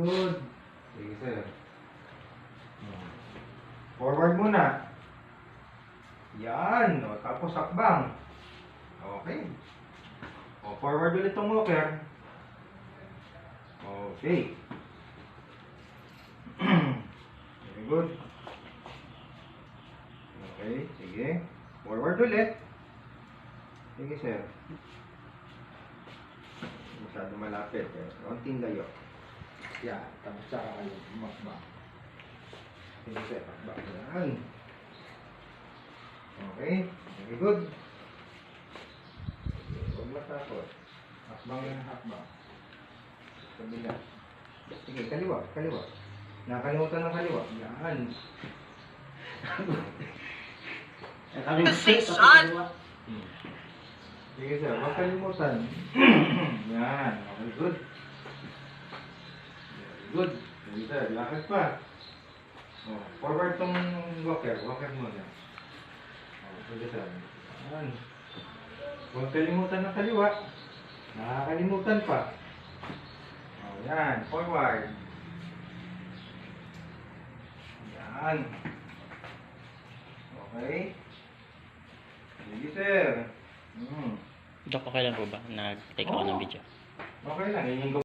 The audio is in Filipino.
good. Sige, sir. Forward muna. Yan. O, tapos hakbang. Okay. O, forward ulit itong walker. Okay. Very good. Okay, sige. Forward ulit. Sige, sir. Masyado malapit. Konting layo. Yan. Tapos saka kayo. Makbang. Sige, sir. Hakbang. Yan. Okay. Very good. Huwag matakot. Hakbang ng hakbang. Kabila. Sige, kaliwa. Kaliwa. Nakalimutan ng kaliwa. Yan. Sige, sir. Huwag kalimutan. Yan. Okay, good. Very good. Sige, sir. Lakad pa. Oh, forward tong walker. Walker muna. Oh, sige, sir. Yan. Huwag kalimutan ng kaliwa. Nakakalimutan pa. Oh, yan. Forward. Yan. Okay. Sige, sir. Dok, okay lang po ba? Nag-take ako ng video. Okay lang. Yun yung